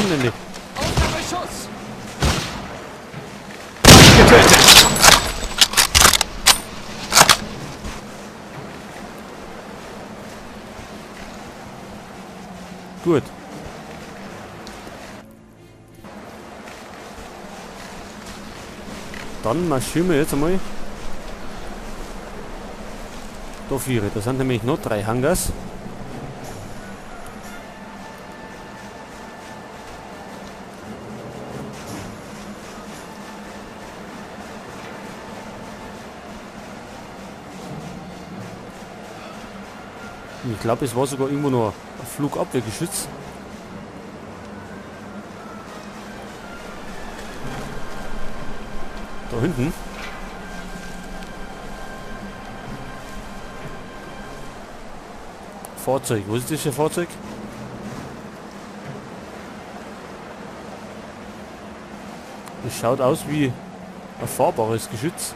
Gefangene. Unter Beschuss! Getötet! Gut. Dann marschieren wir jetzt einmal da vier. Da sind nämlich noch 3 Hangars. Und ich glaube, es war sogar irgendwo noch ein Flugabwehrgeschütz. Da hinten. Fahrzeug. Wo ist das für ein Fahrzeug? Das schaut aus wie ein fahrbares Geschütz.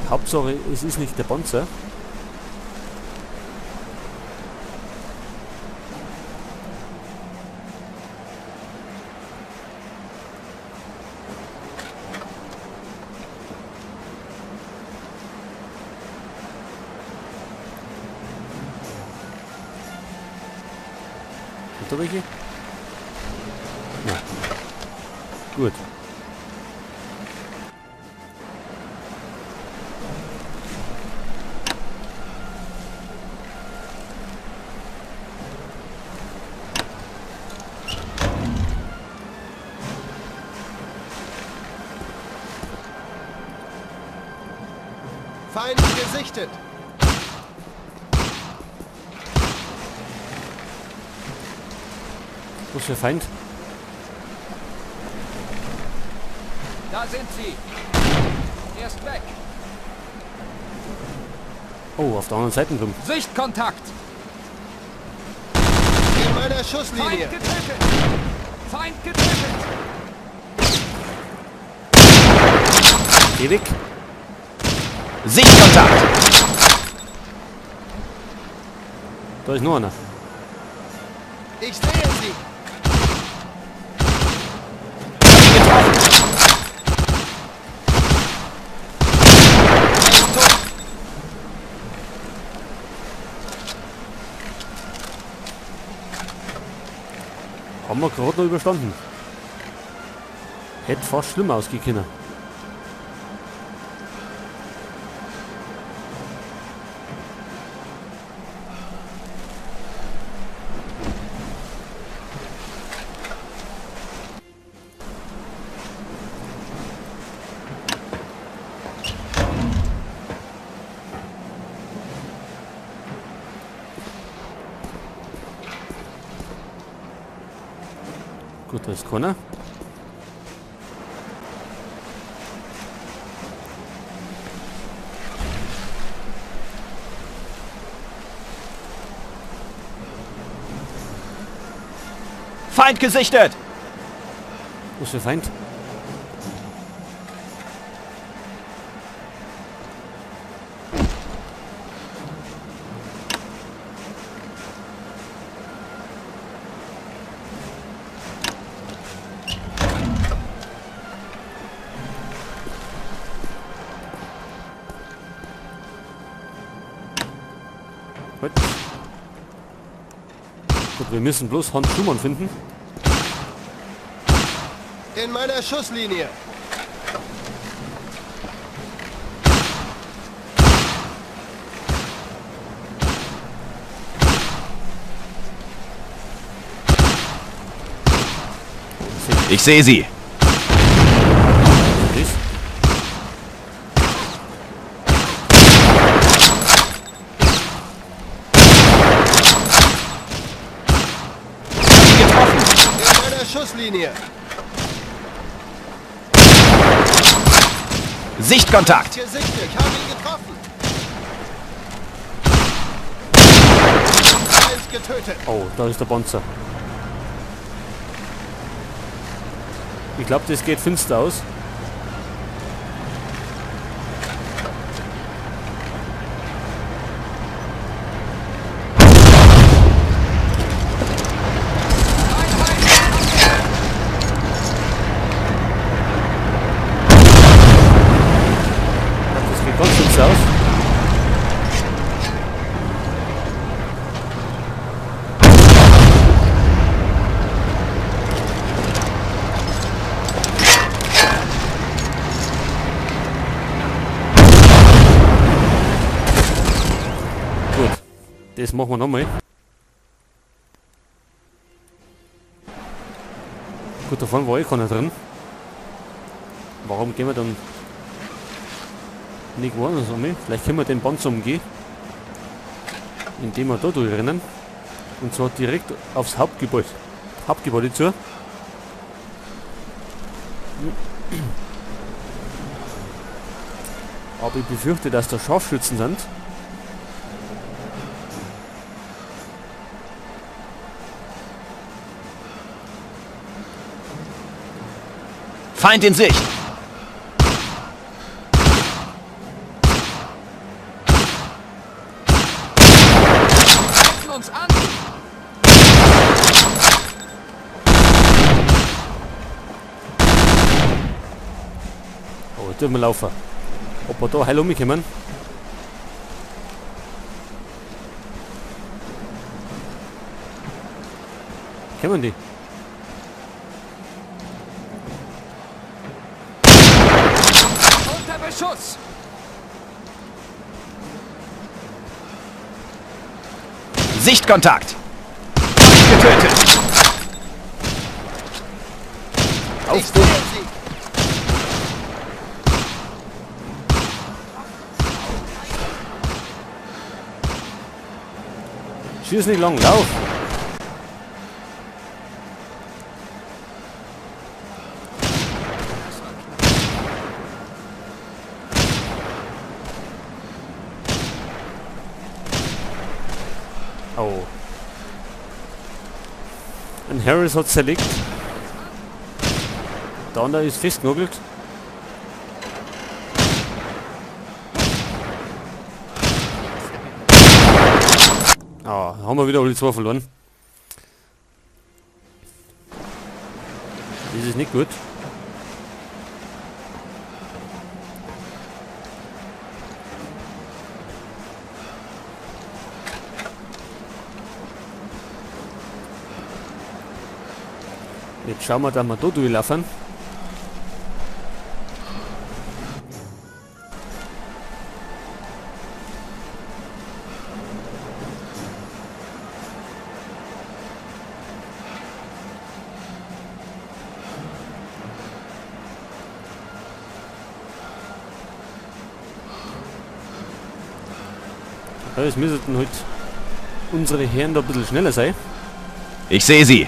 Hauptsache, es ist nicht der Panzer. Hat er welche? Ja. Gut. Feind gesichtet. Was für ein Feind? Da sind sie! Er ist weg! Oh, auf der anderen Seite drum. Sichtkontakt! In meiner Schusslinie. Feind getötet! Feind getötet! Geh weg. Sichtkontakt! Da ist noch einer. Ich sehe sie. Haben wir gerade noch überstanden. Hätte fast schlimm ausgehen können. Gut, da ist keiner. Feind gesichtet! Was für Feind? Gut. Gut, wir müssen bloß Hans Schumann finden. In meiner Schusslinie. Ich sehe sie. Ist. In meiner Schusslinie. Sichtkontakt! Gesichtet. Ich habe ihn getroffen. Feind getötet. Oh, da ist der Panzer. Ich glaube, das geht finster aus. Das machen wir nochmal. Gut, da vorne war eh keiner drin. Warum gehen wir dann nicht woanders um? Vielleicht können wir den Panzer umgehen, indem wir da durchrennen. Und zwar direkt aufs Hauptgebäude zu. Aber ich befürchte, dass da Scharfschützen sind. Feind in Sicht. Greifen uns an! Oh, jetzt dürfen wir laufen. Ob wir da heil umkommen? Kommen die? Unter Beschuss! Sichtkontakt. Getötet. Ich sehe sie. Schieß nicht lang, lauf! Oh. Ein Harris hat zerlegt. Der andere ist festgenagelt. Ah, haben wir wieder alle zwei verloren. Das ist nicht gut. Jetzt schauen wir, dass wir da durchlaufen. Ja, es müssten halt unsere Herren da ein bisschen schneller sein. Ich sehe sie.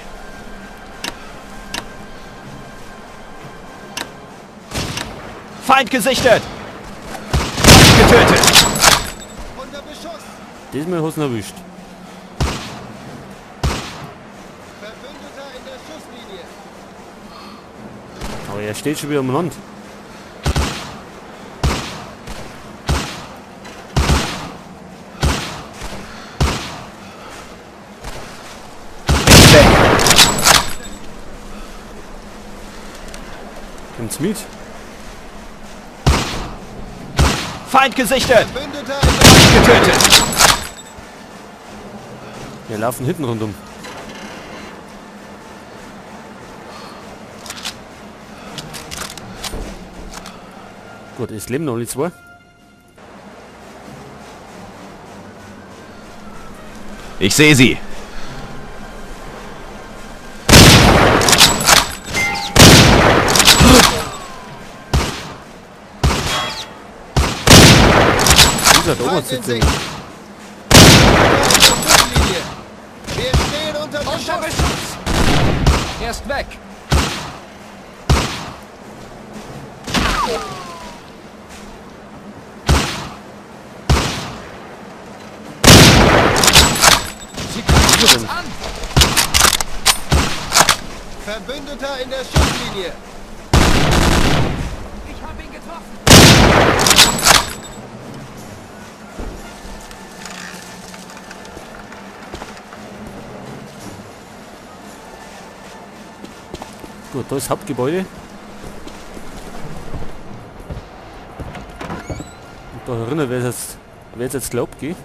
Feind gesichtet. Feind getötet. Unter Beschuss. Diesmal hast du ihn erwischt. Verbündeter in der Schusslinie. Aber er steht schon wieder umeinander. Kommt's mit? Feind gesichtet. Verbündeter in der Getötet. Wir laufen hinten rundum. Gut, es leben noch alle zwei. Ich sehe sie. Dieser da oben Feind in sitzt Sicht. nämlich. Verbündeter in der Schusslinie. Wir stehen unter Unter Beschuss. Beschuss! Er ist weg! Sie greifen uns an! Verbündeter in der Schusslinie. Ich habe ihn getroffen! Gut, da ist das Hauptgebäude. Und da drinnen wäre es jetzt glaubt, gell?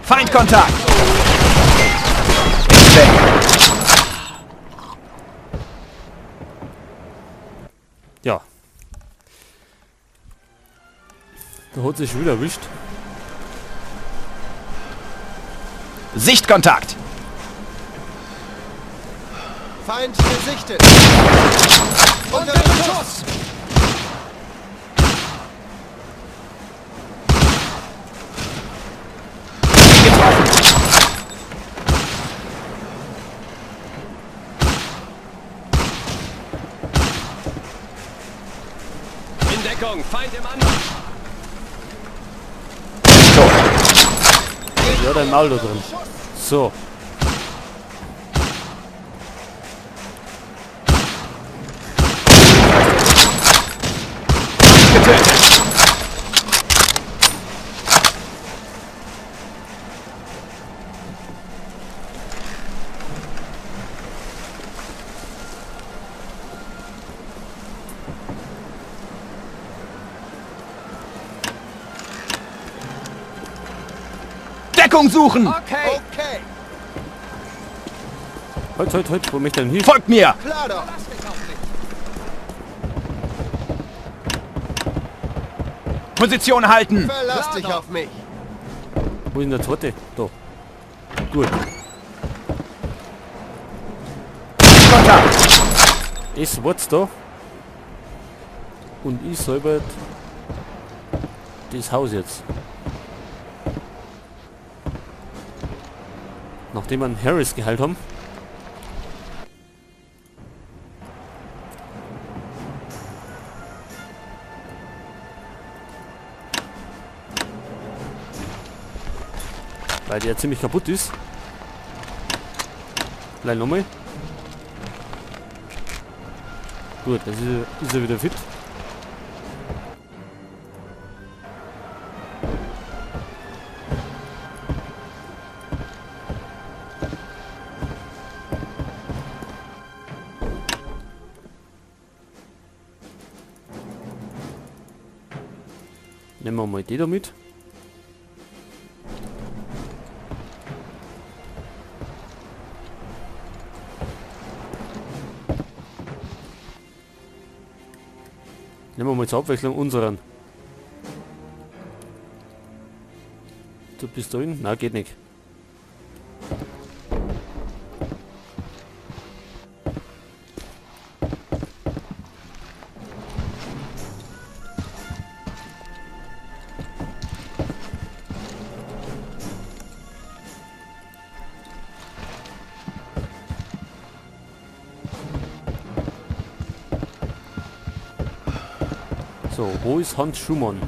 Feindkontakt. Ist weg. Da hat sich wieder erwischt. Sichtkontakt. Feind gesichtet. Unter Beschuss. Getroffen. In Deckung. Feind im Anmarsch. Tot. Ja, dein Maul da drin. So. Getötet. Deckung suchen. Okay. Okay. Halt, wo mich denn hier? Folgt mir. Klar doch. Lass mich auf mich. Position halten. Verlass Klar dich doch. auf mich. Wo ist denn der zweite? Da. Gut. Kontakt. Es war's da. Und ich selber das Haus jetzt. Nachdem wir einen Harris geheilt haben. Weil der ziemlich kaputt ist. Gleich nochmal. Gut, das ist er wieder fit. Nehmen wir mal die da mit. Nehmen wir mal zur Abwechslung unseren. Du bist drin? Nein, geht nicht. So, wo ist Hans Schumann?